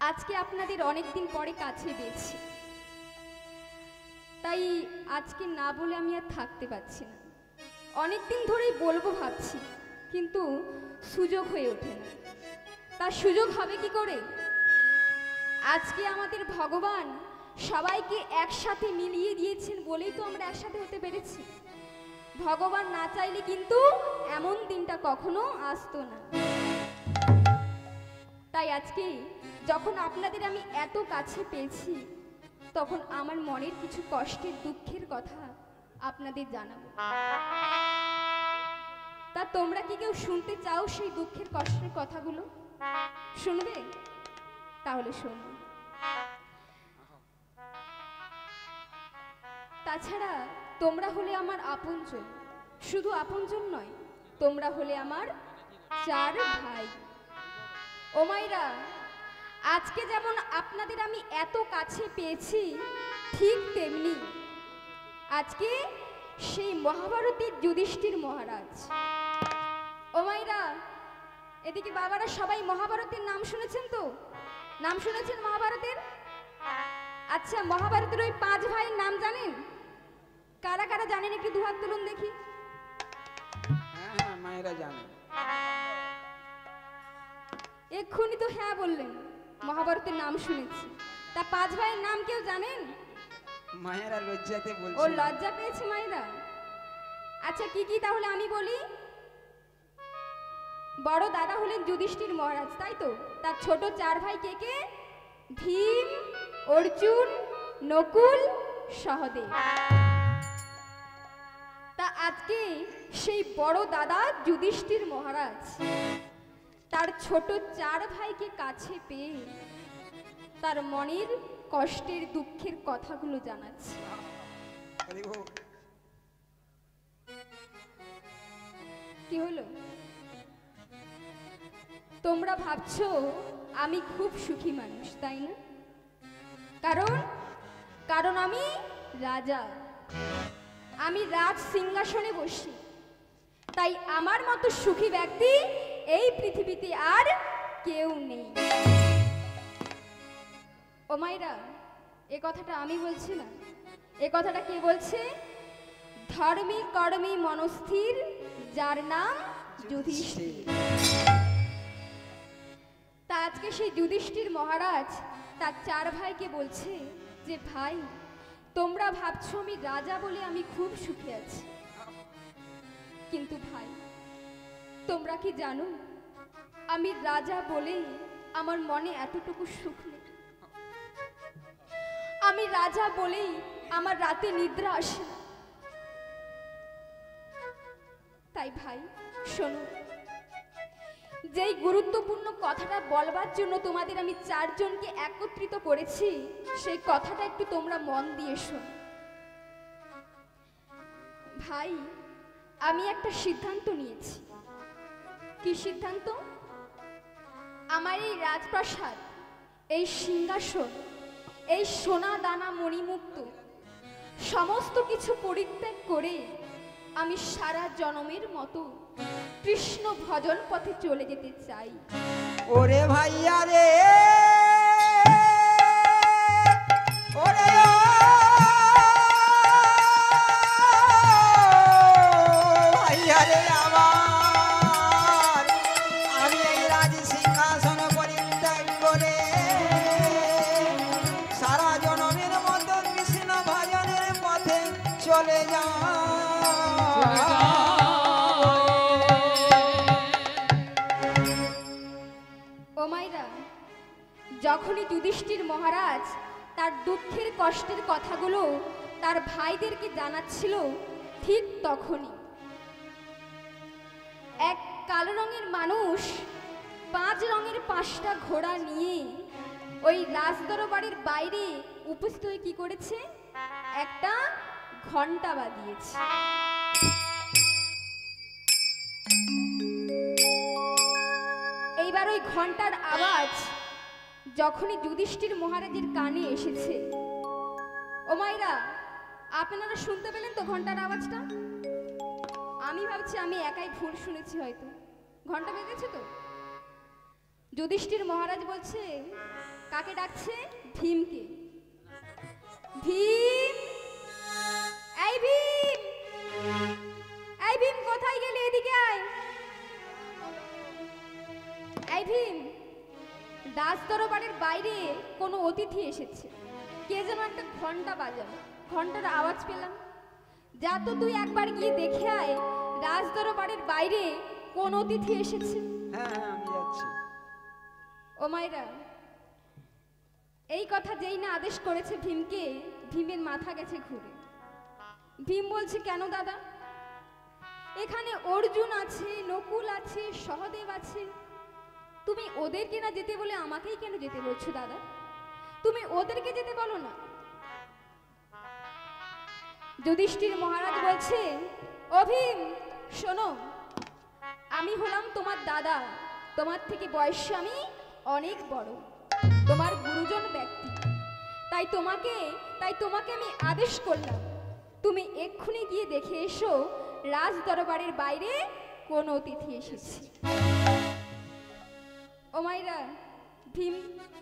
আজকে আপনাদের অনেক দিন পরে কাছে পেয়েছি, তাই আজকে না বলে আমি আর থাকতে পারছি না। অনেক দিন ধরেই বলবো ভাবছি, কিন্তু সুযোগ হয়ে ওঠে না। তার সুযোগ হবে কি করে? আজকে আমাদের ভগবান সবাইকে একসাথে মিলিয়ে দিয়েছেন বলেই তো আমরা একসাথে হতে পেরেছি। ভগবান না চাইলে কিন্তু এমন দিনটা কখনো আসতো না। তাই আজকে যখন আপনাদের আমি এত কাছে পেয়েছি, তখন আমার মনের কিছু কষ্টের দুঃখের কথা আপনাদের জানাবো। তা তোমরা কি কেউ শুনতে চাও সেই দুঃখের কষ্টের কথাগুলো? শুনবে? তাহলে শোনো। তাছাড়া তোমরা হলে আমার আপনজন, শুধু আপনজন নয়, তোমরা হলে আমার 4 ভাই। ও মাইরা, আজকে যেমন আপনাদের আমি এত কাছে পেয়েছি, ঠিক তেমনি আজকে সেই মহাভারতের যুধিষ্ঠির মহারাজ। ও মাইরা, এদিকে বাবারা সবাই মহাভারতের নাম শুনেছেন তো? নাম শুনেছেন মহাভারতের? আচ্ছা, মহাভারতের ওই 5 ভাইয়ের নাম জানেন? কারা কারা জানেন একটু দুহাত তুলুন দেখি। হ্যাঁ, মায়েরা জানে। এক্ষুনি তো হ্যাঁ বললেন, মহাভারতের নাম শুনেছি। তা 5 ভাইয়ের নাম কেউ জানেন? মায়েরা লজ্জাতে বলছে। ও লজ্জা পেয়েছে মায়েরা। আচ্ছা, কি কি তাহলে আমি বলি। বড় দাদা হলেন যুধিষ্ঠির মহারাজ, তাই তো? তার ছোট 4 ভাই কে কে? ভীম, অর্জুন, নকুল, সহদেব। তা আজকে সেই বড় দাদা যুধিষ্ঠির মহারাজ তার ছোট 4 ভাইকে কাছে পেয়ে তার মনের কষ্টের দুঃখের কথাগুলো জানাচ্ছে। কি হলো? তোমরা ভাবছো আমি খুব সুখী মানুষ, তাই না? কারণ আমি রাজা, আমি রাজ সিংহাসনে বসি। তাই আমার মতো সুখী ব্যক্তি এই পৃথিবীতে আর কেউ নেই। ও মাইরা, এ কথাটা আমি বলছি না, এ কথাটা কে বলছে? ধর্মী কর্মী মনস্থির, যার নাম যুধিষ্ঠির। তা আজকে সেই যুধিষ্ঠির মহারাজ তার 4 ভাইকে বলছে যে ভাই, তোমরা ভাবছো আমি রাজা বলে আমি খুব সুখে আছি, কিন্তু ভাই তোমরা কি জানো আমি রাজা বলে আমার মনে এতটুকু সুখ নেই। আমি রাজা বলেই আমার রাতে নিদ্রা আসে না। তাই ভাই শোনো, যেই গুরুত্বপূর্ণ কথাটা বলবার জন্য তোমাদের আমি 4 জনকে একত্রিত করেছি, সেই কথাটা একটু তোমরা মন দিয়ে শোনো। ভাই, আমি একটা সিদ্ধান্ত নিয়েছি। কি সিদ্ধান্ত? আমার এই রাজপ্রাসাদ, এই সিংহাসন, এই সোনা দানা মণিমুক্ত সমস্ত কিছু পরিত্যাগ করে আমি সারা জনমের মতো কৃষ্ণ ভজন পথে চলে যেতে চাই। ওরে ভাইয়া রে, ওরে ভাইয়া রে আমার, আমি এই রাজ সিংহাসন পরিত্যাগ করে সারা জনমের মতো কৃষ্ণ ভজনের পথে চলে যাই। যখনই যুধিষ্ঠির মহারাজ তার দুঃখের কষ্টের কথাগুলো তার ভাইদেরকে জানাচ্ছিল, ঠিক তখনই এক কালো রঙের মানুষ 5 রঙের 5টা ঘোড়া নিয়ে ওই রাজদরবারের বাইরে উপস্থিত হয়ে কি করেছে? একটা ঘন্টা বাজিয়েছে। এইবার ওই ঘন্টার আওয়াজ যখনই যুধিষ্ঠির মহারাজের কানে এসেছে, ও মাইরা, আপনারা শুনতে পেলেন তো ঘন্টার আওয়াজটা? আমি ভাবছি আমি একাই ভুল শুনেছি, হয়তো ঘন্টা বেজেছে তো। যুধিষ্ঠির মহারাজ বলছে, কাকে ডাকছে? ভীমকে। ভীম, এই ভীম, এই ভীম কোথায় গেলি? এদিকে আয়। এই ভীম, রাজদরবারের বাইরে কোনো অতিথি এসেছে। কে যেন একটা ঘন্টা বাজালো, ঘন্টার আওয়াজ পেলাম। যা তো তুই একবার গিয়ে দেখে আয় রাজদরবারের বাইরে কোন অতিথি এসেছে। হ্যাঁ হ্যাঁ আমি যাচ্ছি। ও মায়েরা, এই কথা যেই না আদেশ করেছে ভীমকে, ভীমের মাথা গেছে ঘুরে। ভীম বলছে, কেন দাদা? এখানে অর্জুন আছে, নকুল আছে, সহদেব আছে, তুমি ওদেরকে না যেতে বলে আমাকেই কেন যেতে বলছো দাদা? তুমি ওদেরকে যেতে বলো না। যুধিষ্ঠির মহারাজ বলছে, ও ভীম শোনো, আমি হলাম তোমার দাদা, তোমার থেকে বয়সে আমি অনেক বড়, তোমার গুরুজন ব্যক্তি, তাই তোমাকে আমি আদেশ করলাম, তুমি এক্ষুনি গিয়ে দেখে এসো রাজ দরবারের বাইরে কোন অতিথি এসেছে। ও মাইরা, ভীম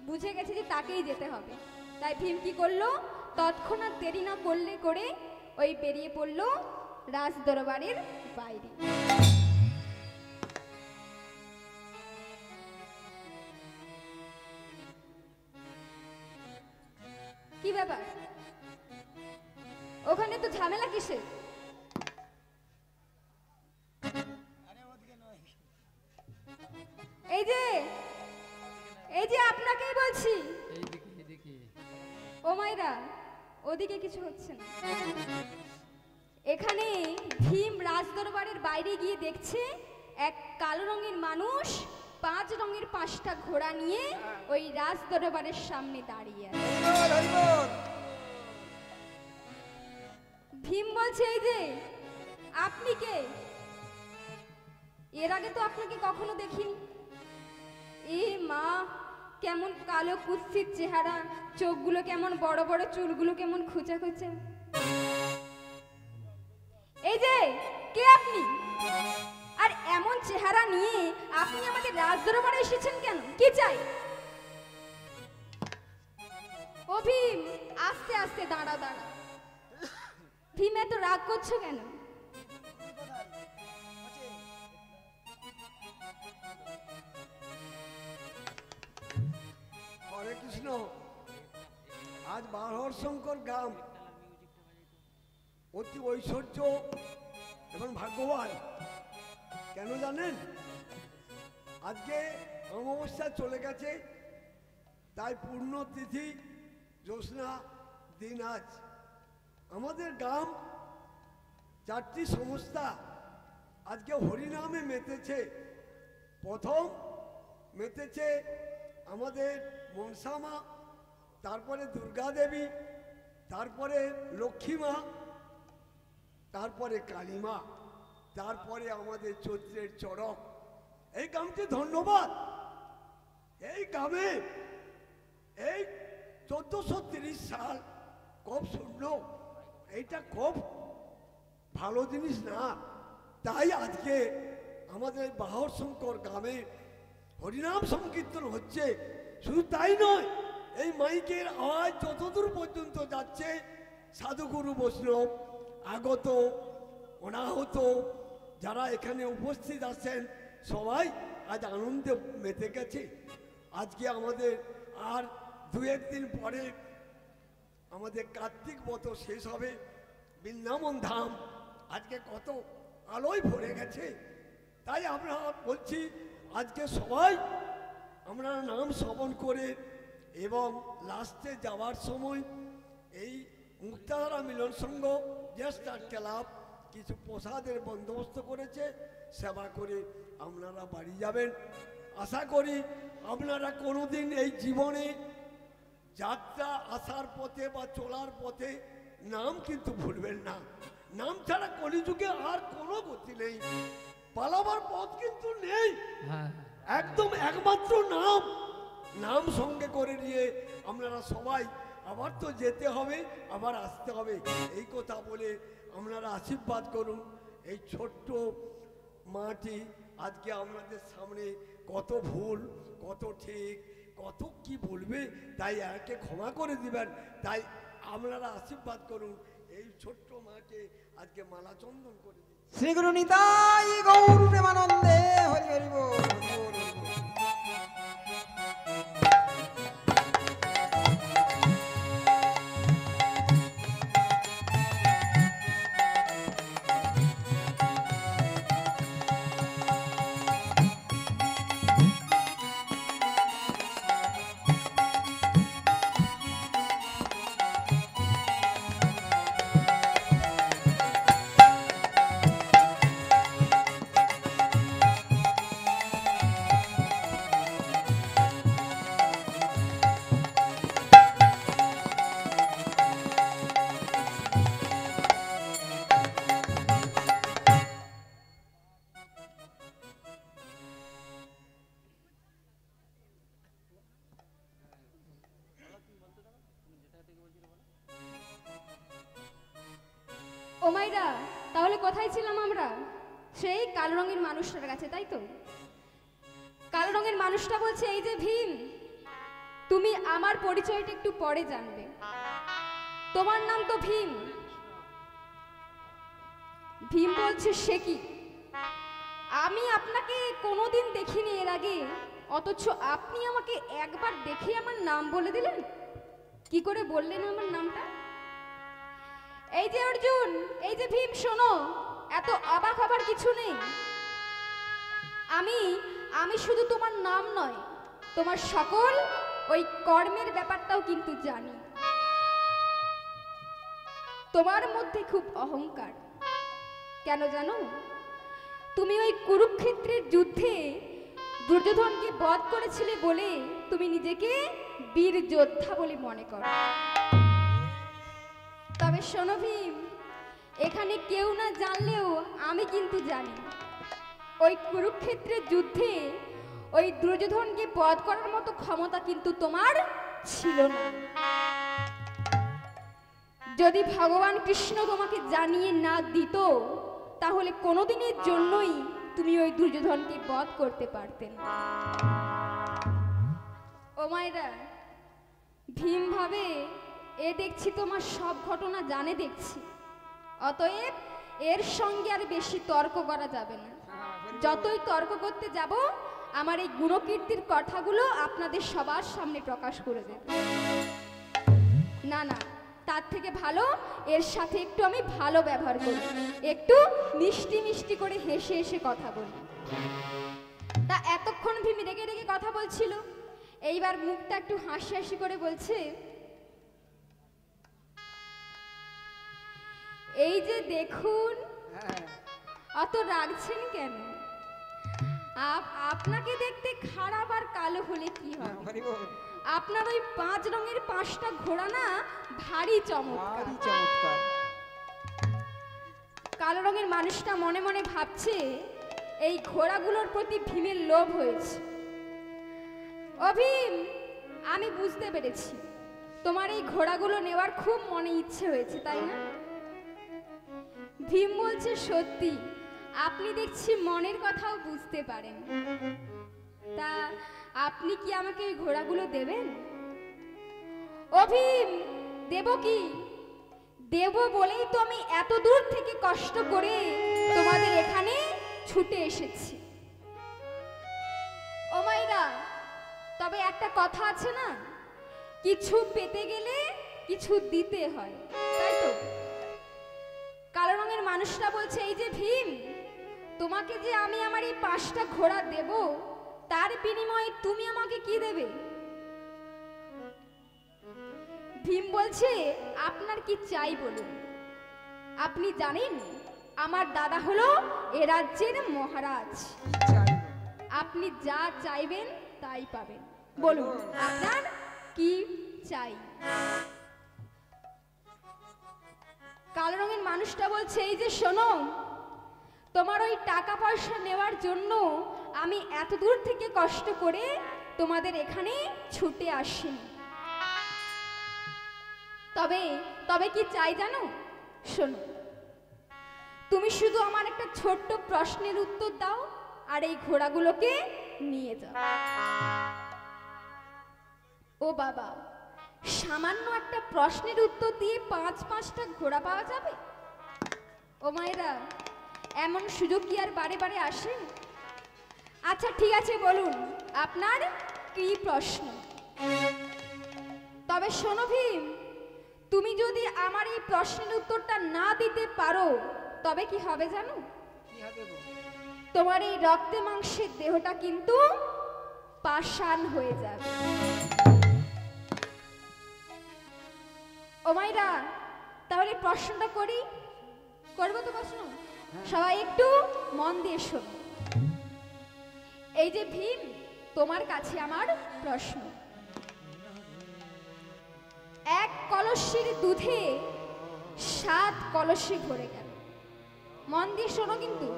বুঝে গেছে যে তাকেই যেতে হবে, তাই ভীম কি করলো? তৎক্ষণাৎ দেরি না করলে করে ওই বেরিয়ে পড়লো রাজ দরবারের বাইরে। কি ব্যাপার? ওখানে তো ঝামেলা কিসের? এই যে আপনাকেই বলছি। ও মাইরা, ওদিকে কিছু হচ্ছে না। এখানে ভীম রাজদরবারের বাইরে গিয়ে দেখছে এক কালো রঙের মানুষ 5 রঙের 5টা ঘোড়া নিয়ে ওই রাজদরবারের সামনে দাঁড়িয়ে আছে। ভীম বলছে, এই যে আপনি কে? এর আগে তো আপনাকে কখনো দেখিনি। এ মা, কেমন কালো কুৎসিত চেহারা, চোখগুলো কেমন বড় বড়, চুলগুলো কেমন খুঁচা খুঁচা। এই যে কে আপনি? আর এমন চেহারা নিয়ে আপনি আমাদের রাজদরবারে এসেছেন কেন? কি চাই? ও ভীম, আস্তে আস্তে দাঁড়া দাঁড়া। ভীম এত রাগ করছো কেন? হরে কৃষ্ণ। আজ বারহর শঙ্কর গ্রাম অতি ঐশ্বর্য এবং ভাগ্যবান। কেন জানেন? আজকে অমাবস্যা চলে গেছে, তাই পূর্ণ তিথি, জ্যোৎস্না দিন আজ। আমাদের গ্রাম 4টি সংস্থা আজকে হরিনামে মেতেছে। প্রথম মেতেছে আমাদের মনসা মা, তারপরে দুর্গা দেবী, তারপরে লক্ষ্মী মা, তারপরে কালী মা, তারপরে আমাদের চৈত্রের চড়ক। এই গ্রামটি ধন্যবাদ। এই গ্রামে এই 1430 সাল খুব শূন্য, এইটা খুব ভালো জিনিস না। তাই আজকে আমাদের বাহর শঙ্কর গ্রামে হরিনাম সংকীর্তন হচ্ছে। শুধু তাই নয়, এই মাইকের আওয়াজ যতদূর পর্যন্ত যাচ্ছে, সাধুগুরু বৈষ্ণব আগত অনাহত যারা এখানে উপস্থিত আছেন সবাই আজ আনন্দে মেতে গেছে। আজকে আমাদের আর 2-1 দিন পরে আমাদের কার্তিক ব্রত শেষ হবে। বৃন্দাবন ধাম আজকে কত আলোয় ভরে গেছে। তাই আমরা বলছি, আজকে সবাই আমরা নাম শ্রবণ করে এবং লাস্টে যাওয়ার সময় এই মুক্তাধারা মিলন সংঘ জেস্টার ক্লাব কিছু প্রসাদের বন্দোবস্ত করেছে, সেবা করে আপনারা বাড়ি যাবেন। আশা করি আপনারা কোনোদিন এই জীবনে যাত্রা আসার পথে বা চলার পথে নাম কিন্তু ভুলবেন না। নাম ছাড়া কলিযুগে আর কোনো গতি নেই, পালাবার পথ কিন্তু নেই। একদম একমাত্র নাম। নাম সঙ্গে করে নিয়ে আপনারা সবাই, আবার তো যেতে হবে, আবার আসতে হবে, এই কথা বলে আপনারা আশীর্বাদ করুন। এই ছোট্ট মাটি আজকে আপনাদের সামনে কত ভুল কত ঠিক কত কি বলবে, তাই একে ক্ষমা করে দিবেন। তাই আপনারা আশীর্বাদ করুন, এই ছোট্ট মাকে আজকে মালা চন্দন করে দিন। শ্রী গুরু নিতাই গৌর প্রেমানন্দে হরি হরি বল, হরি বল, হরি বল। ও মাইরা, তাহলে কোথায় ছিলাম আমরা? সেই কালো রঙের মানুষটার কাছে, তাই তো? কালো রঙের মানুষটা বলছে, এই যে ভীম, তুমি আমার পরিচয়টা একটু পরে জানবে। তোমার নাম তো ভীম। ভীম বলছে, সে কি? আমি আপনাকে কোনোদিন দেখিনি এর আগে, অথচ আপনি আমাকে একবার দেখে আমার নাম বলে দিলেন। কি করে বললেন আমার নামটা? এই যে অর্জুন, এই যে ভীম, শোনো, এত অবাক হবার কিছু নেই। আমি শুধু তোমার নাম নয়, তোমার সকল ওই কর্মের ব্যাপারটাও কিন্তু জানি। তোমার মধ্যে খুব অহংকার। কেন জানো? তুমি ওই কুরুক্ষেত্রের যুদ্ধে দুর্যোধনকে বধ করেছিলে বলে তুমি নিজেকে বীর যোদ্ধা বলে মনে করো। তবে শোনো ভীম, এখানে কেউ না জানলেও আমি কিন্তু জানি, ওই কুরুক্ষেত্রের যুদ্ধে ওই দুর্যোধনকে বধ করার মতো ক্ষমতা কিন্তু তোমার ছিল না। যদি ভগবান কৃষ্ণ তোমাকে জানিয়ে না দিত, তাহলে কোনোদিনের জন্যই তুমি ওই দুর্যোধনকে বধ করতে পারতে না। ও মায়েরা, ভীম ভাবে এ দেখছি তোমার সব ঘটনা জানে দেখছি, অতএব এর সঙ্গে আর বেশি তর্ক করা যাবে না। যতই তর্ক করতে যাব, আমার এই গুণকীর্তির কথাগুলো আপনাদের সবার সামনে প্রকাশ করে দেব। না না, তার থেকে ভালো এর সাথে একটু আমি ভালো ব্যবহার করি, একটু মিষ্টি মিষ্টি করে হেসে হেসে কথা বলি। তা এতক্ষণ ভীম রেগে রেগে কথা বলছিল, এইবার মুখটা একটু হাসি হাসি করে বলছে, এই যে দেখুন, অত রাগছেন কেন? আপনাকে দেখতে খারাপ আর কালো হলে কি হয়? আপনার ওই 5 রঙের 5টা ঘোড়া না ভারী চমৎকার। কালো রঙের মানুষটা মনে মনে ভাবছে, এই ঘোড়াগুলোর প্রতি ভীমের লোভ হয়েছে। ও ভীম, আমি বুঝতে পেরেছি তোমার এই ঘোড়াগুলো নেওয়ার খুব মনে ইচ্ছে হয়েছে, তাই না? ভীম বলছে, সত্যি, আপনি দেখছি মনের কথাও বুঝতে পারেন। তা আপনি কি আমাকে এই ঘোড়াগুলো দেবেন? ও ভীম, দেব কি? দেব বলেই তো আমি এত দূর থেকে কষ্ট করে তোমাদের এখানে ছুটে এসেছি। ও মাইরা, তবে একটা কথা আছে না, কিছু পেতে গেলে কিছু দিতে হয়, তাই তো? কালো রঙের মানুষটা বলছে, এই যে ভীম, তোমাকে যে আমি আমার এই 5টা ঘোড়া দেব, তার বিনিময়ে তুমি আমাকে কি দেবে? ভীম বলছে, আপনার কি চাই বলুন। আপনি জানেন আমার দাদা হলো এ রাজ্যের মহারাজ। আপনি যা চাইবেন তাই পাবেন। বলুন আপনার কি চাই? কালো রঙের মানুষটা বলছে, এই যে শোনো, তোমার ওই টাকা পয়সা নেওয়ার জন্য আমি এত দূর থেকে কষ্ট করে তোমাদের এখানে ছুটে আসিনি। তবে তবে কি চাই জানো? শোনো, তুমি শুধু আমার একটা ছোট্ট প্রশ্নের উত্তর দাও আর এই ঘোড়াগুলোকে নিয়ে যাও। ও বাবা, সামান্য একটা প্রশ্নের উত্তর দিয়ে 5-5টা ঘোড়া পাওয়া যাবে? ও মায়েরা, এমন সুযোগ কি আর বারে বারে আসে? আচ্ছা ঠিক আছে, বলুন আপনার কি প্রশ্ন। তবে শোনো ভীম, তুমি যদি আমার এই প্রশ্নের উত্তরটা না দিতে পারো তবে কি হবে জানো? কি হবে গো? তোমার এই রক্তে মাংসের দেহটা কিন্তু পাষাণ হয়ে যাবে। ও মাইরা, তাহলে প্রশ্নটা করি। করবো তো প্রশ্ন? সবাই একটু মন দিয়ে শোনো। এই যে ভীম, তোমার কাছে আমার প্রশ্ন। এক কলসির দুধে 7 কলসি ভরে গেল। মন দিয়ে শোনো কিন্তু।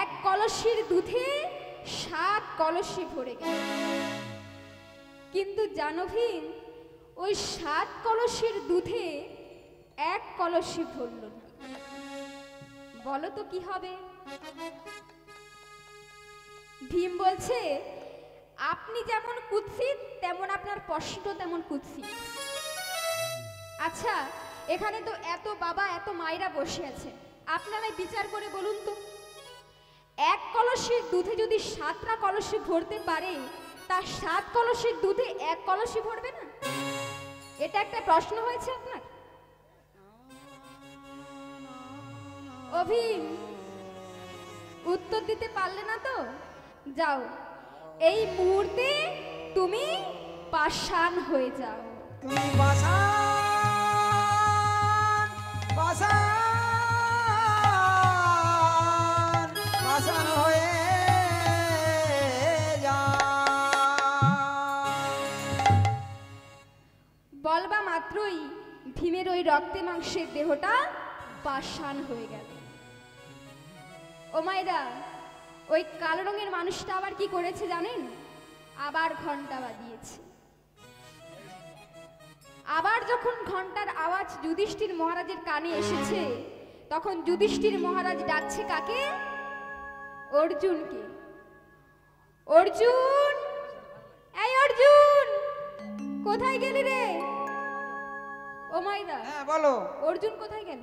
এক কলসির দুধে 7 কলসি ভরে গেল। কিন্তু জানো ভীম, ওই 7 কলসির দুধে 1 কলসি ভরল না। বলো তো কি হবে? ভীম বলছে, আপনি যেমন কুৎসিত তেমন আপনার প্রশ্ন তেমন কুৎসিত। আচ্ছা, এখানে তো এত বাবা এত মায়েরা বসে আছে, আপনারাই বিচার করে বলুন তো, 1 কলসির দুধে যদি 7টা কলসি ভরতে পারে, তার 7 কলসির দুধে 1 কলসি ভরবে না? এটা একটা প্রশ্ন হয়েছে আপনার? ও ভীম, উত্তর দিতে পারলে না তো? যাও, এই মুহূর্তে তুমি পাষাণ হয়ে যাও। তুমি পাষাণ, পাষাণ, পাষাণ হয়ে যাও। বলবা মাত্রই ভীমের ওই রক্তে মাংসের দেহটা পাষাণ হয়ে গেল। ও মায়েরা, ওই কালো রঙের মানুষটা আবার কি করেছে জানেন? আবার ঘন্টা বাজিয়েছে। আবার যখন ঘন্টার আওয়াজ যুধিষ্ঠির মহারাজের কানে এসেছে, তখন যুধিষ্ঠির মহারাজ ডাকছে কাকে? অর্জুনকে। অর্জুন, এই অর্জুন, কোথায় গেলি রে? ও মাইরা, হ্যাঁ বলো। অর্জুন কোথায় গেল?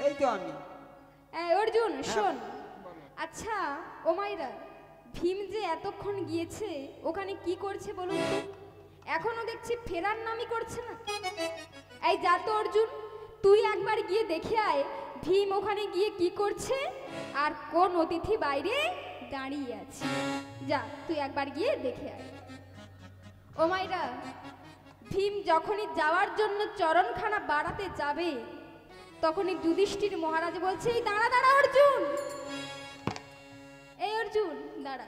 এই তো আমি। এই অর্জুন শোন। বলো। আচ্ছা ও মাইরা, ভীম যে এতক্ষণ গিয়েছে ওখানে কি করছে বলুন তো? এখনো দেখছি ফেরার নামই করছে না। এই যা তো অর্জুন, তুই একবার গিয়ে দেখে আয় ভীম ওখানে গিয়ে কি করছে আর কোন অতিথি বাইরে দাঁড়িয়ে আছে। যা তুই একবার গিয়ে দেখে আয়। ও মাইরা, ভীম যখনই যাওয়ার জন্য চরণখানা বাড়াতে যাবে, তখনই যুধিষ্ঠির মহারাজ বলছে, এই দাঁড়া দাঁড়া অর্জুন, এই অর্জুন দাঁড়া,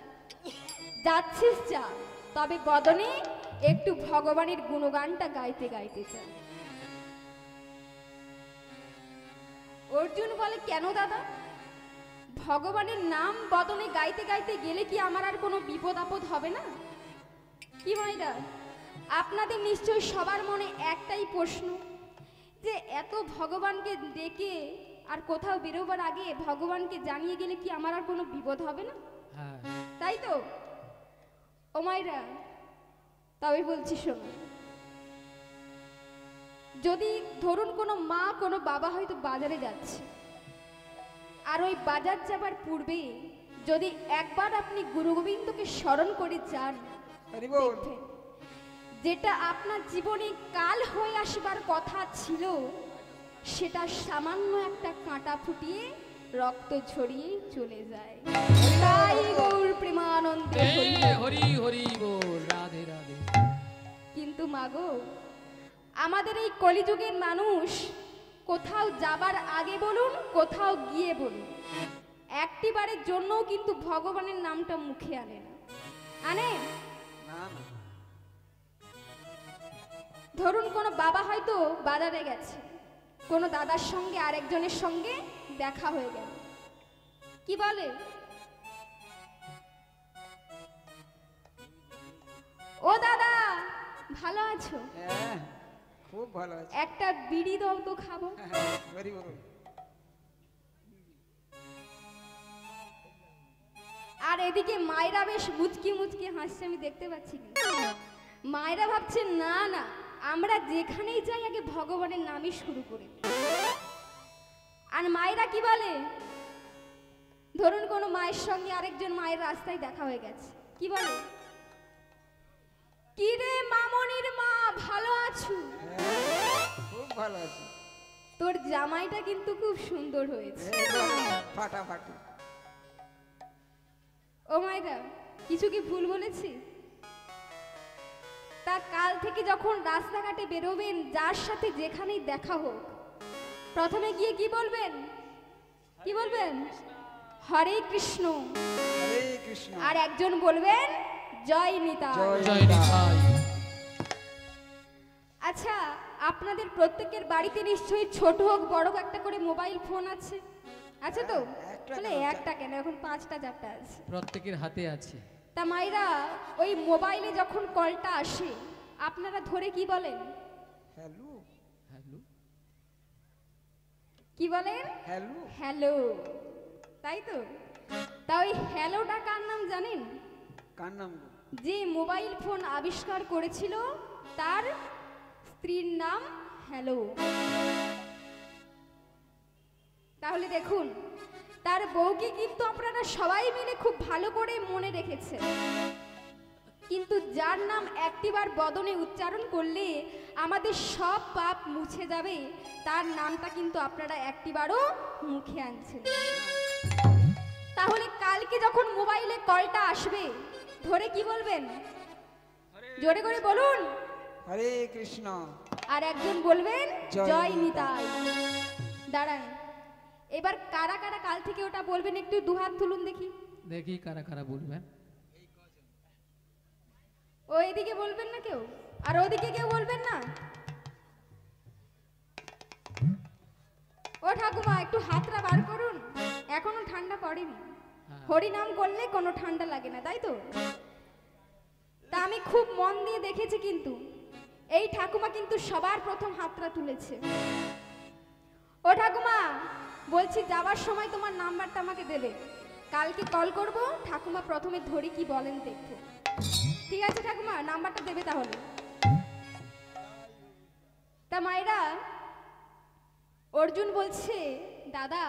যাচ্ছিস যা, তবে বদনে একটু ভগবানের গুণগানটা গাইতে গাইতে যা। অর্জুন বলে, কেন দাদা? ভগবানের নাম বদনে গাইতে গাইতে গেলে কি আমার আর কোনো বিপদ আপদ হবে না? কি মাইরা, আপনাদের নিশ্চয়ই সবার মনে একটাই প্রশ্ন, যে এত ভগবানকে ডেকে আর কোথাও বেরোবার আগে ভগবানকে জানিয়ে গেলে কি আমার আর কোনো বিপদ হবে না? তাই তো ও মাইরা, তবে বলছি শোনো, যদি ধরুন কোনো মা কোনো বাবা হয়তো বাজারে যাচ্ছে, আর ওই বাজার যাবার পূর্বে যদি একবার আপনি গুরু গোবিন্দকে স্মরণ করে যান, দেখবেন যেটা আপনার জীবনে কাল হয়ে আসবার কথা ছিল, সেটা সামান্য একটা কাঁটা ফুটিয়ে রক্ত ঝরিয়ে চলে যায়। তাই গৌর প্রেমানন্দে হরি হরি বল, রাধে রাধে। কিন্তু মাগো, আমাদের এই কলিযুগের মানুষ কোথাও যাবার আগে বলুন, কোথাও গিয়ে বলুন, একটিবারের জন্যও কিন্তু ভগবানের নামটা মুখে আনে না। আনে না না। ধরুন কোনো বাবা হয়তো বাজারে গেছে, কোনো দাদার সঙ্গে আরেকজনের সঙ্গে দেখা হয়ে গেল, কি বলে, ও দাদা ভালো আছো? হ্যাঁ খুব ভালো আছে। একটা বিড়ি দাও তো খাবো। Very good. আর এদিকে মায়েরা বেশ মুচকি মুচকি হাসছে, আমি দেখতে পাচ্ছি। মায়েরা ভাবছে না না, আমরা যেখানেই যাই আগে ভগবানের নামই শুরু করি। আর মায়েরা কি বলে, ধরুন কোনো মায়ের সঙ্গে আরেকজন মায়ের রাস্তায় দেখা হয়ে গেছে, কি বলে, কি রে মামনির মা ভালো আছো? খুব ভালো আছি। তোর জামাইটা কিন্তু খুব সুন্দর হয়েছে। ফাটাফাটি। ও মায়েরা, কিছু কি ভুল বলেছি? তা কাল থেকে যখন রাস্তাঘাটে বেরোবেন, যার সাথে যেখানেই দেখা হোক, প্রথমে গিয়ে কি বলবেন? কি বলবেন? হরে কৃষ্ণ। হরে কৃষ্ণ। আর একজন বলবেন জয় নিতাই। জয় নিতাই। আচ্ছা, আপনাদের প্রত্যেকের বাড়িতে নিশ্চয়ই ছোট হোক বড় হোক একটা করে মোবাইল ফোন আছে, আছে তো? একটা বলে কেন? একটা কেন, এখন 5টা 4টা আছে। প্রত্যেকের হাতে আছে। তা মাইরা, ওই মোবাইলে যখন কলটা আসে আপনারা ধরে কি বলেন? হ্যালো। হ্যালো। কি বলেন? হ্যালো। হ্যালো, তাই তো? তা ওই হ্যালোটা কার নাম জানেন? কার নাম গো? যে মোবাইল ফোন আবিষ্কার করেছিল তার স্ত্রীর নাম হ্যালো। তাহলে দেখুন, তার বউকে কিন্তু আপনারা সবাই মিলে খুব ভালো করে মনে রেখেছে, কিন্তু যার নাম একটিবার বদনে উচ্চারণ করলে আমাদের সব পাপ মুছে যাবে, তার নামটা কিন্তু আপনারা একটিবারও মুখে আনছেন। তাহলে কালকে যখন মোবাইলে কলটা আসবে ধরে কি বলবেন? জোরে করে বলুন। হরে কৃষ্ণ। আর একজন বলবেন জয় জয় নিতাই। দাঁড়ান, এবার কারা কারা কাল থেকে ওটা বলবেন একটু দুহাত তুলুন দেখি। দেখি কারা কারা বলবেন। ও এদিকে বলবেন না কেউ, আর ওদিকে কেউ বলবেন না? ও ঠাকুমা, একটু হাতটা বার করুন, এখনো ঠান্ডা পড়েনি। হ্যাঁ। হরি নাম করলে কোনো ঠান্ডা লাগে না, তাই তো? তা আমি খুব মন দিয়ে দেখেছি, কিন্তু এই ঠাকুমা কিন্তু সবার প্রথম হাতটা তুলেছে। ও ঠাকুমা, বলছি যাবার সময় তোমার নাম্বারটা আমাকে দেবে, কালকে কল করব, ঠাকুমা প্রথমে ধরি কি বলেন দেখো। ঠিক আছে ঠাকুমা, নাম্বারটা দেবে তাহলে। তা মায়েরা, অর্জুন বলছে দাদা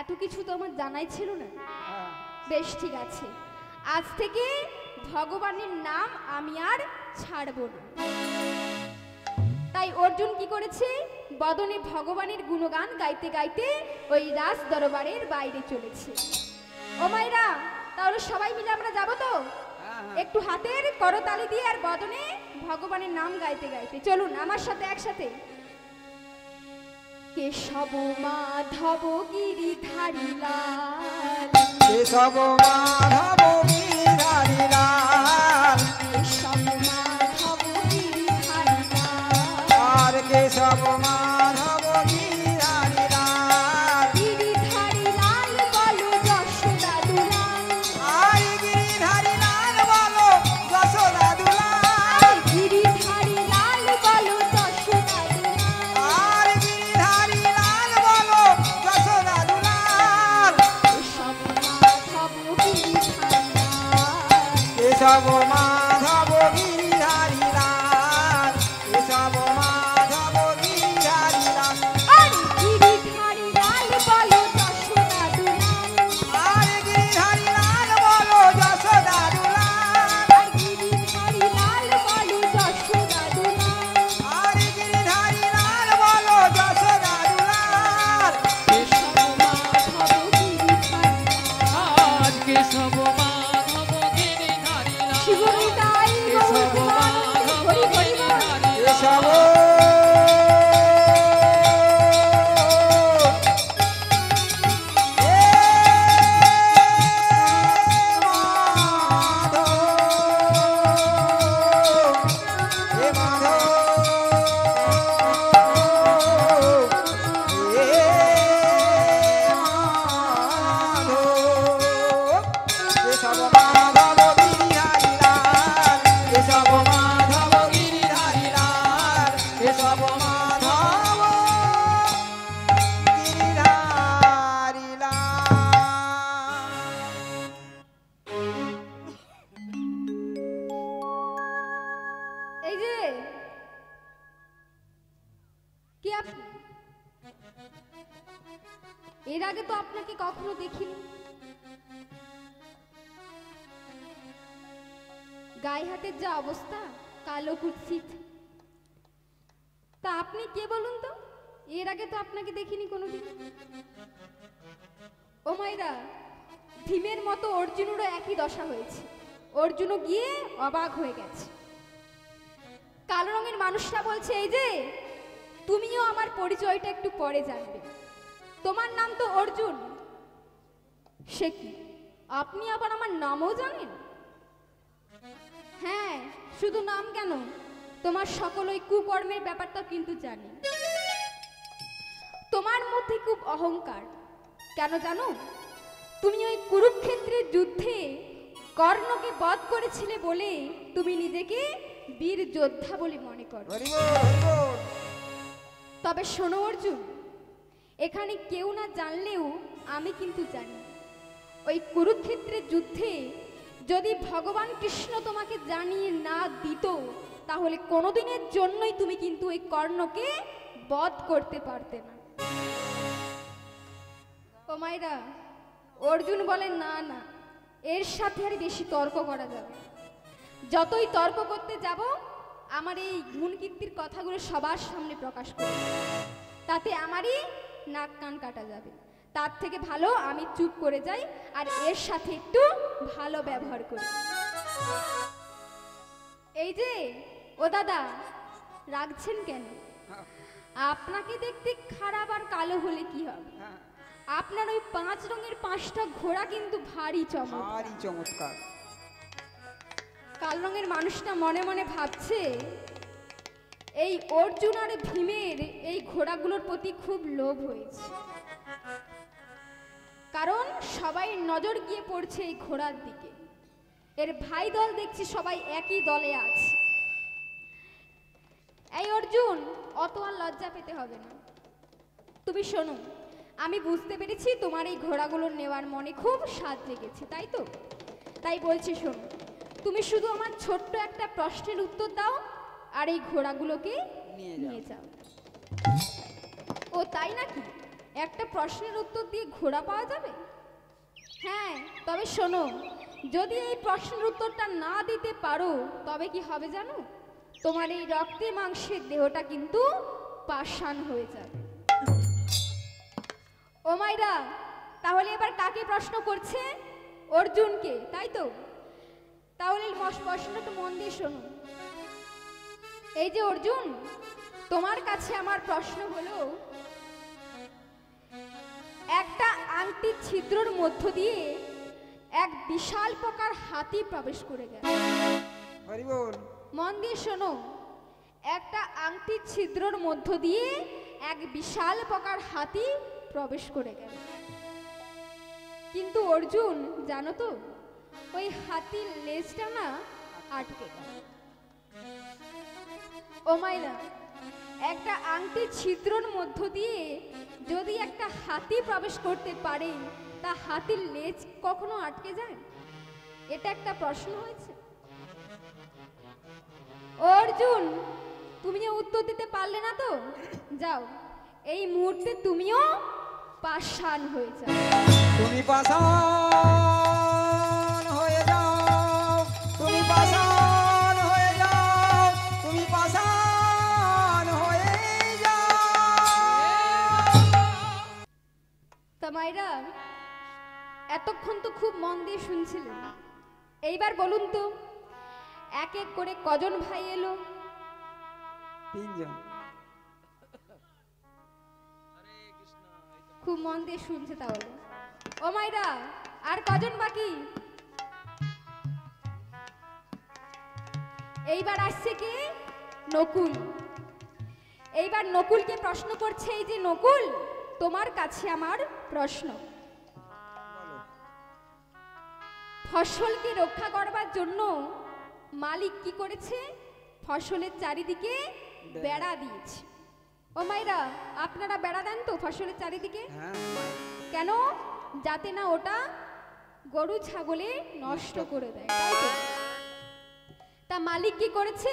এত কিছু তো আমার জানাই ছিল না। বেশ ঠিক আছে, আজ থেকে ভগবানের নাম আমি আর ছাড়ব না। তাই অর্জুন কি করেছে, বদনে ভগবানের গুণগান গাইতে গাইতে ওই রাজ দরবারের বাইরে চলেছে। ও মায়েরা, তাহলে সবাই মিলে আমরা যাব তো? একটু হাতের করতালি দিয়ে আর বদনে ভগবানের নাম গাইতে গাইতে চলুন আমার সাথে একসাথে। কেশব মাধব গিরিধারী লাল, কেশব মাধব গিরিধারী লাল, কেশব মাধব গিরিধারী লাল, আর কেশব মাধব গিরিধারী লাল, গিরিধারী লাল বলো যশোদা দুলাল, আর গিরিধারী লাল বলো যশোদা দুলাল, গিরিধারী লাল বলো যশোদা দুলাল, আর গিরিধারী লাল বলো যশোদা দুলাল, কেশব মাধব গিরিধারী লাল, কেশব মাধব গিরিধারী লাল, কেশব মাধব গিরিধারী কে আপনি? এর আগে তো আপনাকে কখনো দেখিনি। গায়ে হাতের যা অবস্থা, কালো কুৎসিত। তা আপনি কে বলুন তো? এর আগে তো আপনাকে দেখিনি কোনোদিন। ও মাইরা, ভীমের মতো অর্জুনেরও একই দশা হয়েছে। অর্জুনও গিয়ে অবাক হয়ে গেছে। কালো রঙের মানুষটা বলছে, এই যে তুমিও আমার পরিচয়টা একটু পরে জানবে। তোমার নাম তো অর্জুন। সে কি, আপনি আবার আমার নামও জানেন? হ্যাঁ, শুধু নাম কেন, তোমার সকল ওই কুকর্মের ব্যাপারটা কিন্তু জানি। তোমার মধ্যে খুব অহংকার। কেন জানো? তুমি ওই কুরুক্ষেত্রের যুদ্ধে কর্ণকে বধ করেছিলে বলে তুমি নিজেকে বীর যোদ্ধা বলে মনে করো। তবে শোনো অর্জুন, এখানে কেউ না জানলেও আমি কিন্তু জানি, ওই কুরুক্ষেত্রের যুদ্ধে যদি ভগবান কৃষ্ণ তোমাকে জানিয়ে না দিত, তাহলে কোনোদিনের জন্যই তুমি কিন্তু ওই কর্ণকে বধ করতে পারতে না। ও মাইরা, অর্জুন বলে, না না, এর সাথে আর বেশি তর্ক করা যাবে। যতই তর্ক করতে যাব, আমার এই গুণকীর্তির কথাগুলো সবার সামনে প্রকাশ করব, তাতে আমারই নাক কান কাটা যাবে। তার থেকে ভালো আমি চুপ করে যাই আর এর সাথে একটু ভালো ব্যবহার করি। এই যে ও দাদা, রাগছেন কেন? আপনাকে দেখতে খারাপ আর কালো হলে কি হবে? আপনার ওই 5 রঙের 5টা ঘোড়া কিন্তু ভারী চমৎকার। কালো রঙের মানুষটা মনে মনে ভাবছে, এই অর্জুন আর ভীমের এই ঘোড়াগুলোর প্রতি খুব লোভ হয়েছে, কারণ সবাই নজর গিয়ে পড়ছে এই ঘোড়ার দিকে। এর ভাই দল দেখছি সবাই একই দলে আছে। এই অর্জুন, অত আর লজ্জা পেতে হবে না। তুমি শোনো, আমি বুঝতে পেরেছি তোমার এই ঘোড়াগুলো নেওয়ার মনে খুব স্বাদ লেগেছে, তাই তো? তাই বলছি শোনো, তুমি শুধু আমার ছোট্ট একটা প্রশ্নের উত্তর দাও আর এই ঘোড়াগুলোকে নিয়ে যাও। ও তাই নাকি? একটা প্রশ্নের উত্তর দিয়ে ঘোড়া পাওয়া যাবে? হ্যাঁ, তবে শোনো, যদি এই প্রশ্নের উত্তরটা না দিতে পারো, তবে কি হবে জানো? তোমার এই রক্তে মাংসের দেহটা কিন্তু পাষাণ হয়ে যাবে। ও মাইরা, তাহলে এবার কাকে প্রশ্ন করছে? অর্জুনকে, তাই তো? তাহলে প্রশ্নটা একটু মন দিয়ে শোনো। এই যে অর্জুন, তোমার কাছে আমার প্রশ্ন হলো, একটা আংটির ছিদ্রর মধ্য দিয়ে এক বিশাল প্রকার হাতি প্রবেশ করে গেল। মন দিয়ে শোনো, একটা আংটির ছিদ্রর মধ্য দিয়ে এক বিশাল প্রকার হাতি প্রবেশ করে গেল। কিন্তু অর্জুন জানো তো, ওই হাতির লেজটা না আটকে গেল। ও মাইরা, একটা আংটির ছিদ্রর মধ্য দিয়ে যদি একটা হাতি প্রবেশ করতে পারে, তা হাতির লেজ কখনো আটকে যায়? এটা একটা প্রশ্ন হয়েছে। অর্জুন, তুমিও উত্তর দিতে পারলে না তো? যাও, এই মুহূর্তে তুমিও পাষাণ হয়ে যাও। তুমি পাষাণ হয়ে যাও, তুমি পাষাণ হয়ে যাও, তুমি পাষাণ হয়ে যাও। তা মাইরা, এতক্ষণ তো খুব মন দিয়ে শুনছিলেন। এইবার বলুন তো, এক এক করে কজন ভাই এলো? 3 জন। খুব মন দিয়ে শুনছে তাহলে। ও মাইরা, আর কজন বাকি? এইবার আসছে কি? নকুল। এইবার নকুলকে প্রশ্ন করছে, এই যে নকুল, তোমার কাছে আমার প্রশ্ন। ফসলকে রক্ষা করবার জন্য মালিক কি করেছে? ফসলের চারিদিকে বেড়া দিয়েছে। ও মাইরা, আপনারা বেড়া দেন তো ফসলের চারিদিকে? কেন? যাতে না ওটা গরু ছাগলে নষ্ট করে দেয়, তাই তো? তা মালিক কি করেছে?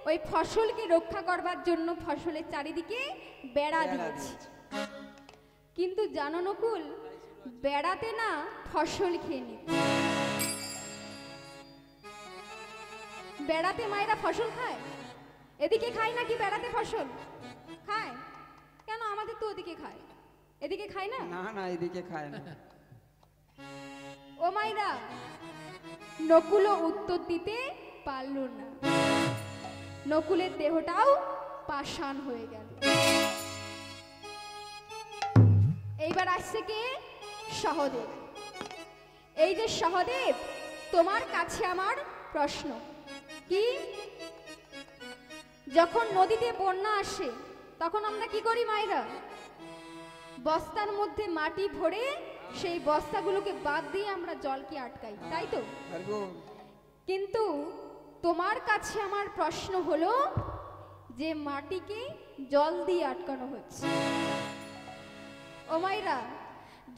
ওই ফসলকে রক্ষা করবার জন্য ফসলের চারিদিকে বেড়া দিয়েছি। কিন্তু জানো নকুল, বেড়াতে না ফসল খেয়ে নিচ্ছে। বেড়াতে মায়েরা ফসল খায়, এদিকে খায় নাকি বেড়াতে ফসল খায়? কেন আমাদের তো ওদিকে খায়, এদিকে খায় না? না না, এদিকে খায় না। ও মাইরা, নকুলও উত্তর দিতে পারল না। নকুলের দেহটাও পাষাণ হয়ে গেল। এইবার আসছে কে? সহদেব। এই যে সহদেব, তোমার কাছে আমার প্রশ্ন কি? যখন নদীতে বন্যা আসে তখন আমরা কি করি মায়েরা? বস্তার মধ্যে মাটি ভরে সেই বস্তাগুলোকে বাদ দিয়ে আমরা জলকে আটকাই, তাই তো? কিন্তু তোমার কাছে আমার প্রশ্ন হলো যে মাটিকে জল দিয়ে আটকানো হচ্ছে। ও মায়েরা,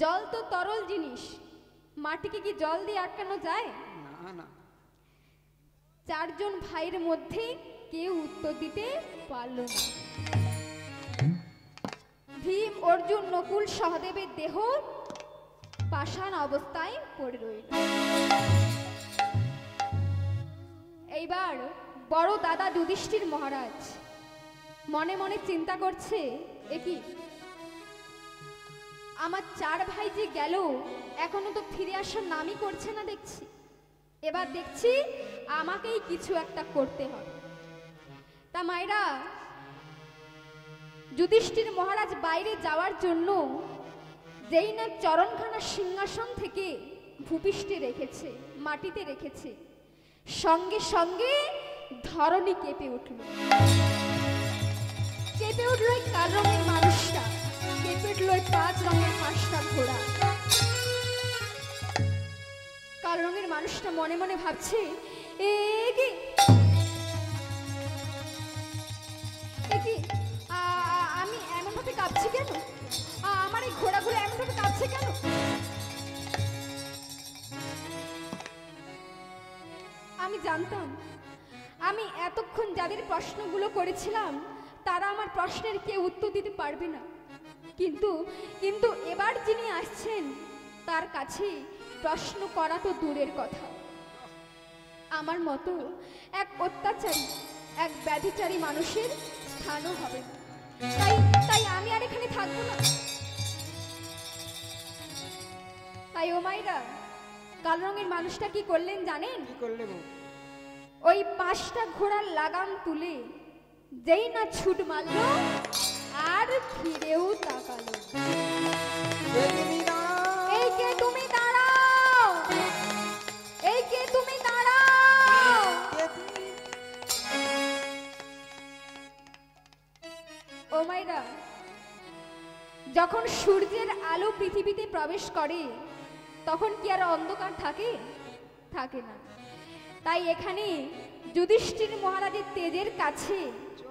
জল তো তরল জিনিস, মাটিকে কি জল দিয়ে আটকানো যায়? না না। চারজন ভাইয়ের মধ্যে কেউ উত্তর দিতে পারল না। ভীম, অর্জুন, নকুল, সহদেবের দেহ পাষাণ অবস্থায় পড়ে রইল। এইবার বড় দাদা যুধিষ্ঠির মহারাজ মনে মনে চিন্তা করছে, একি আমার চার ভাই যে গেল, এখনো তো ফিরে আসার নামই করছে না দেখছি। এবার দেখছি আমাকেই কিছু একটা করতে হবে। তা মায়েরা, যুধিষ্ঠির মহারাজ বাইরে যাওয়ার জন্য যেই না চরণখানা সিংহাসন থেকে ভূপৃষ্ঠে রেখেছে, মাটিতে রেখেছে, সঙ্গে সঙ্গে ধরণী কেঁপে উঠল। কেঁপে উঠল ওই কাল রঙের মানুষটা, কেঁপে উঠল ওই 5 রঙের 5টা ঘোড়া। কাল রঙের মানুষটা মনে মনে ভাবছে, আমি এমন ভাবে কাঁপছি কেন? আমার এই ঘোড়াগুলো এমন ভাবে কাঁপছে কেন? আমি জানতাম আমি এতক্ষণ যাদের প্রশ্নগুলো করেছিলাম তারা আমার প্রশ্নের কেউ উত্তর দিতে পারবে না। কিন্তু এবার যিনি আসছেন তার কাছে প্রশ্ন করা তো দূরের কথা, আমার মতো এক অত্যাচারী, এক ব্যাধিচারী মানুষের স্থানও হবে না। তাই আমি আর এখানে থাকবো না। তাই ও মাইরা, কাল রঙের মানুষটা কি করলেন জানেন? কি করলে? ওই 5টা ঘোড়ার লাগাম তুলে যেই না ছুট মারলো আর ফিরেও তাকালো। এই কে তুমি? দাঁড়াও! এই কে তুমি? দাঁড়াও! ও মাইরা, যখন সূর্যের আলো পৃথিবীতে প্রবেশ করে তখন কি আর অন্ধকার থাকে? থাকে না। তাই এখানে যুধিষ্ঠির মহারাজের তেজের কাছে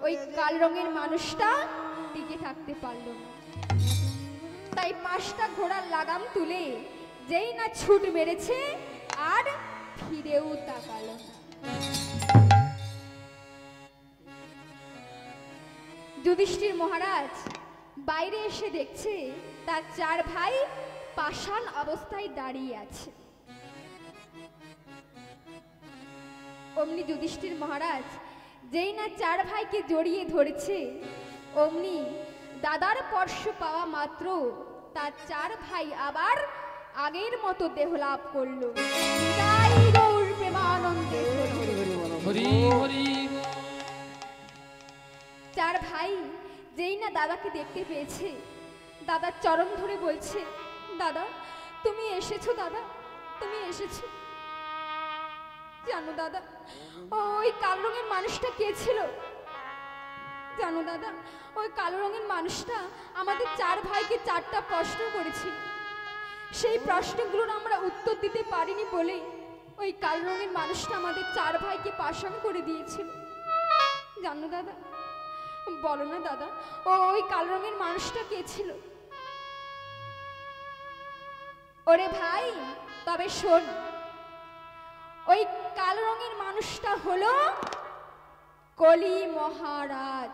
ওই কাল রঙের মানুষটা টিকে থাকতে পারল না। তাই 5টা ঘোড়ার লাগাম তুলে যেই না ছুট মেরেছে আর ফিরেও তাকালো না। যুধিষ্ঠির মহারাজ বাইরে এসে দেখছে তার 4 ভাই পাষাণ অবস্থায় দাঁড়িয়ে আছে। অমনি যুধিষ্ঠির মহারাজ যেই না 4 ভাইকে জড়িয়ে ধরেছে, অমনি দাদার স্পর্শ পাওয়া মাত্র তার 4 ভাই আবার আগের মতো দেহ লাভ করলো। জয় গৌর প্রেমানন্দে। হরি হরি। 4 ভাই যেই না দাদাকে দেখতে পেয়েছে, দাদার চরণ ধরে বলছে, দাদা তুমি এসেছো, দাদা তুমি এসেছো। জানো দাদা, ওই কালো রঙের মানুষটা কে ছিল? জানো দাদা, ওই কালো রঙের মানুষটা আমাদের 4 ভাইকে 4টা প্রশ্ন করেছিল। সেই প্রশ্নগুলোর আমরা উত্তর দিতে পারিনি বলেই ওই কালো রঙের মানুষটা আমাদের 4 ভাইকে পাষাণ করে দিয়েছিল। জানো দাদা, বলো না দাদা, ওই কালো রঙের মানুষটা কে ছিল? ওরে ভাই, তবে শোন, ওই কালো রঙের মানুষটা হলো কলি মহারাজ।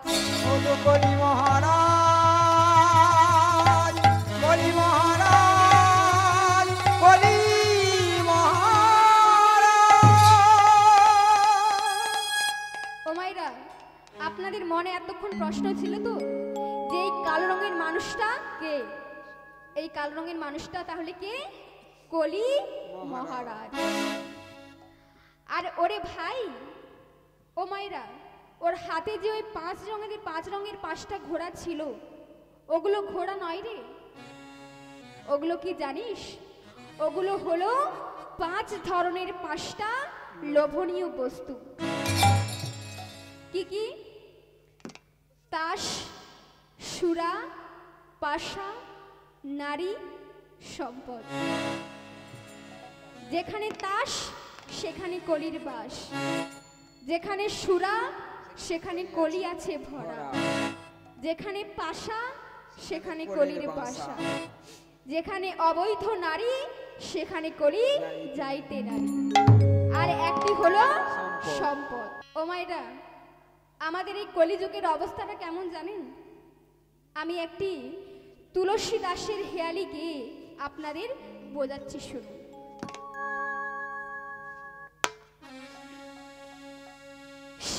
ওগো কলি মহারাজ, কলি মহারাজ, কলি মহারাজ। ও মাইরা, আপনাদের মনে এতক্ষণ প্রশ্ন ছিল তো যে এই কালো রঙের মানুষটা কে? এই কালো রঙের মানুষটা তাহলে কে? কলি মহারাজ। আর ওরে ভাই, ও মাইরা, ওর হাতে যে ওই পাঁচ রঙের পাঁচটা ঘোড়া ছিল, ওগুলো ঘোড়া নয় রে। ওগুলো কি জানিস? ওগুলো হলো 5 ধরনের 5টা লোভনীয় বস্তু। কি কি? তাস, সুরা, পাশা, নারী, সম্পদ। যেখানে তাস সেখানে কলির বাস, যেখানে সুরা সেখানে কলি আছে ভরা, যেখানে পাশা সেখানে কলির বাসা, যেখানে অবৈধ নারী সেখানে কলি যাইতে নারী। আর একটি হলো সম্পদ। ও মাইরা, আমাদের এই কলিযুগের অবস্থাটা কেমন জানেন? আমি একটি তুলসী দাসের হেয়ালি গেয়ে আপনাদের বোঝাচ্ছি, শুনুন।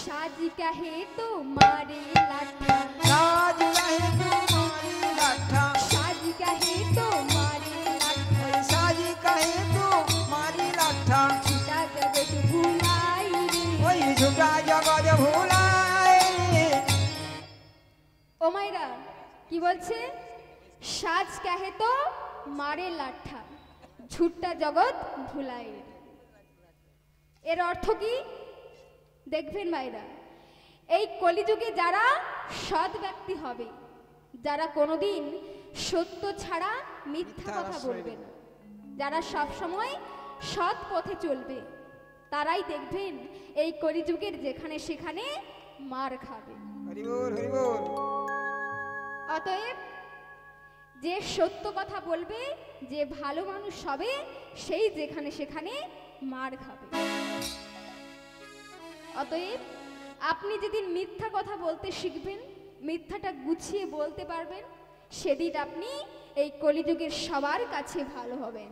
साज कहे तो मारे लाठा, साज कहे तो मारे लाठा, साज कहे तो मारे लाठा, साज कहे तो मारी लाठा, छुटा जगत भुलाई रे, ওই ঝুটা জগৎ ভুলায় রে। ও মাইরা, কি বলছে? সাজ কহে তো মারে লাঠা, ঝুটা জগৎ ভুলাই রে। এর অর্থ কি দেখবেন মাইরা? এই কলিযুগে যারা সৎ ব্যক্তি হবে, যারা কোনোদিন সত্য ছাড়া মিথ্যা কথা বলবে না, যারা সব সময় সৎ পথে চলবে, তারাই দেখবেন এই কলিযুগের যেখানে সেখানে মার খাবে। হরি বল, হরি বল। অতএব যে সত্য কথা বলবে, যে ভালো মানুষ হবে, সেই যেখানে সেখানে মার খাবে। অতএব আপনি যেদিন মিথ্যা কথা বলতে শিখবেন, মিথ্যাটা গুছিয়ে বলতে পারবেন, সেদিন আপনি এই কলিযুগের সবার কাছে ভালো হবেন।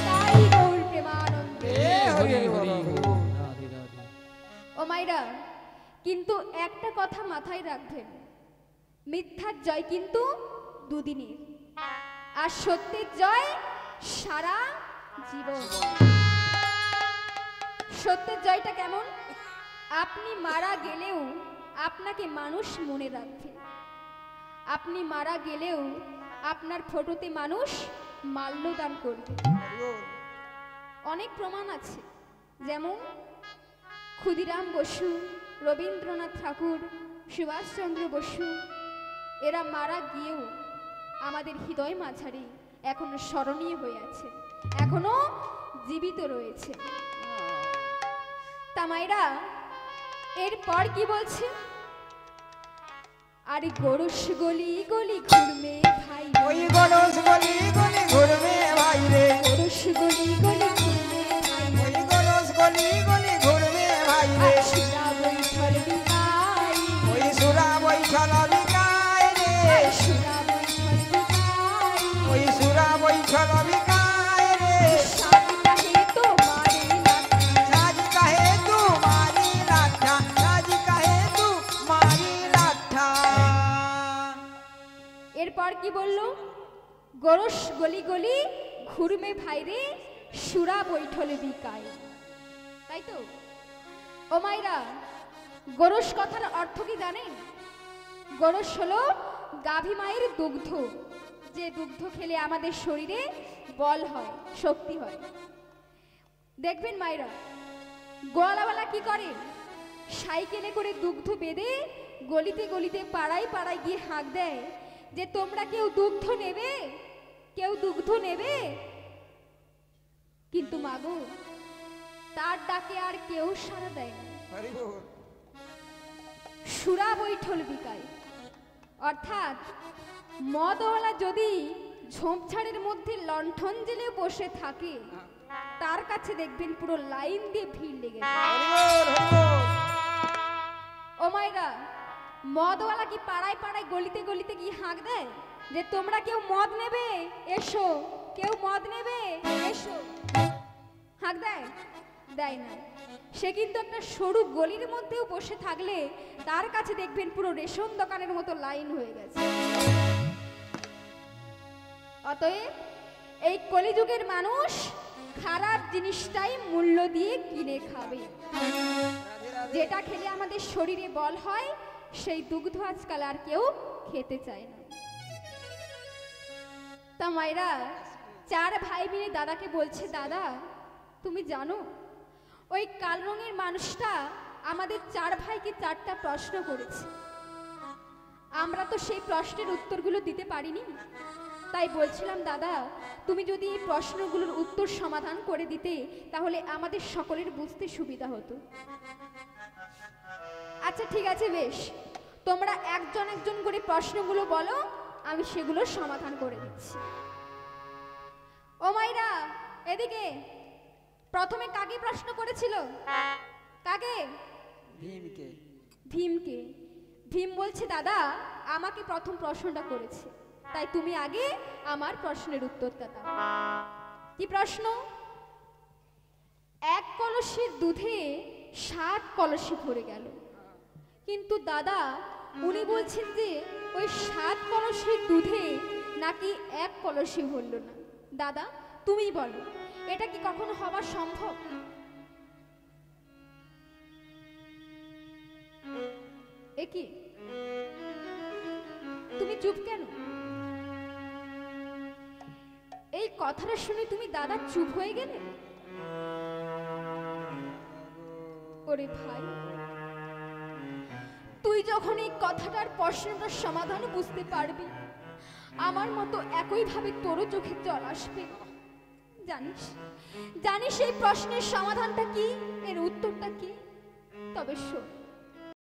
তাই গৌর প্রেমানন্দে। হরি হরি রাধে রাধে। ও মাইরা, কিন্তু একটা কথা মাথায় রাখবেন, মিথ্যার জয় কিন্তু দুদিনের, আর সত্যের জয় সারা জীবন। সত্যের জয়টা কেমন? আপনি মারা গেলেও আপনাকে মানুষ মনে রাখবে, আপনি মারা গেলেও আপনার ফটোতে মানুষ মাল্যদান করবে। অনেক প্রমাণ আছে, যেমন ক্ষুদিরাম বসু, রবীন্দ্রনাথ ঠাকুর, সুভাষচন্দ্র বসু, এরা মারা গিয়েও আমাদের হৃদয় মাঝারি এখনো স্মরণীয় হয়ে আছে, এখনো জীবিত রয়েছে। তামাইরা, এরপর কি বলছে? আরে গরস গলি গলি ঘুরমে ভাই, ওই গরস গলি গলি ঘুরবে ভাই রে, গরস গলি গলি ঘুরমে ভাই, ওই গরস গলি গলি ঘুরবে ভাই রে, আর সুরা বৈঠল বিকাই, ওই সুরা বৈঠল বিকায় রে, আর সুরা বৈঠল বিকাই, ওই সুরা বৈঠল বিকায় রে। সাজ কাহে তো মারে লাঠা, সাজ কাহে তু মারি লাঠা, সাজ কাহে তু মারি লাঠা। এরপর কি বললো? গরস গলি গলি ঘুরমে ভাইরে, সুরা বৈঠল বিকাই। তাই তো? ও মাইরা, গরস কথার অর্থ কি জানেন? গরস হলো গাভী মায়ের দুগ্ধ, যে দুগ্ধ খেলে আমাদের শরীরে বল হয়, শক্তি হয়। দেখবেন মায়েরা, গোয়ালাওয়ালা কি করে? সাইকেলে করে দুগ্ধ বেঁধে গলিতে গলিতে পাড়ায় পাড়ায় গিয়ে হাঁক দেয় যে তোমরা কেউ দুগ্ধ নেবে, কেউ দুগ্ধ নেবে। কিন্তু মাগো, তার ডাকে আর কেউ সাড়া দেয় না। হরি বল। সুরা বৈঠল বিকায়, অর্থাৎ মদওয়ালা যদি ঝোপঝাড়ের মধ্যে লণ্ঠন জেলে বসে থাকে, তার কাছে দেখবেন পুরো লাইন দিয়ে ভিড় লেগে যায়। হরি বল, হরি বল। ও ও মায়েরা, মদওয়ালা কি পাড়ায় পাড়ায় গলিতে গলিতে কি হাঁক দেয় যে তোমরা কেউ মদ নেবে এসো, কেউ মদ নেবে এসো, হাঁক দেয়? দেয় না। সে কিন্তু একটা সরু গলির মধ্যেও বসে থাকলে তার কাছে দেখবেন পুরো রেশন দোকানের মতো লাইন হয়ে গেছে। অতএব এই কলিযুগের মানুষ খারাপ জিনিসটাই মূল্য দিয়ে কিনে খাবে। যেটা খেলে আমাদের শরীরে বল হয় সেই দুগ্ধ আজকাল আর কেউ খেতে চায় না। তা মায়েরা, চার ভাই মিলে দাদাকে বলছে, দাদা তুমি জানো ওই কাল রঙের মানুষটা আমাদের চার ভাইকে চারটা প্রশ্ন করেছে, আমরা তো সেই প্রশ্নের উত্তরগুলো দিতে পারিনি। তাই বলছিলাম দাদা, তুমি যদি এই প্রশ্নগুলোর উত্তর সমাধান করে দিতে তাহলে আমাদের সকলের বুঝতে সুবিধা হতো। আচ্ছা ঠিক আছে, বেশ, তোমরা একজন একজন করে প্রশ্নগুলো বলো, আমি সেগুলো সমাধান করে দিচ্ছি। ও মাইরা, এদিকে। প্রথমে কাকে প্রশ্ন করেছিল? কাকে? ভীমকে। ভীমকে। ভীম বলছে, দাদা আমাকে প্রথম প্রশ্নটা করেছে, তাই তুমি আগে আমার প্রশ্নের উত্তরটা দাও। কি প্রশ্ন? এক কলসির দুধে 7 কলসি ভরে গেল, কিন্তু দাদা উনি বলছেন যে ওই 7 কলসির দুধে নাকি 1 কলসি ভরল না। দাদা তুমি বলো, এটা কি কখনো হওয়া সম্ভব? এ কি, তুমি চুপ কেন? এই কথাটা শুনে তুমি দাদা চুপ হয়ে গেলে? ওরে ভাই, তুই যখন এই কথাটার প্রশ্নটার সমাধান বুঝতে পারবি, আমার মতো একইভাবে তোরও চোখে জল আসবে। জানিস জানিস এই প্রশ্নের সমাধানটা কি, এর উত্তরটা কি? তবে শোন,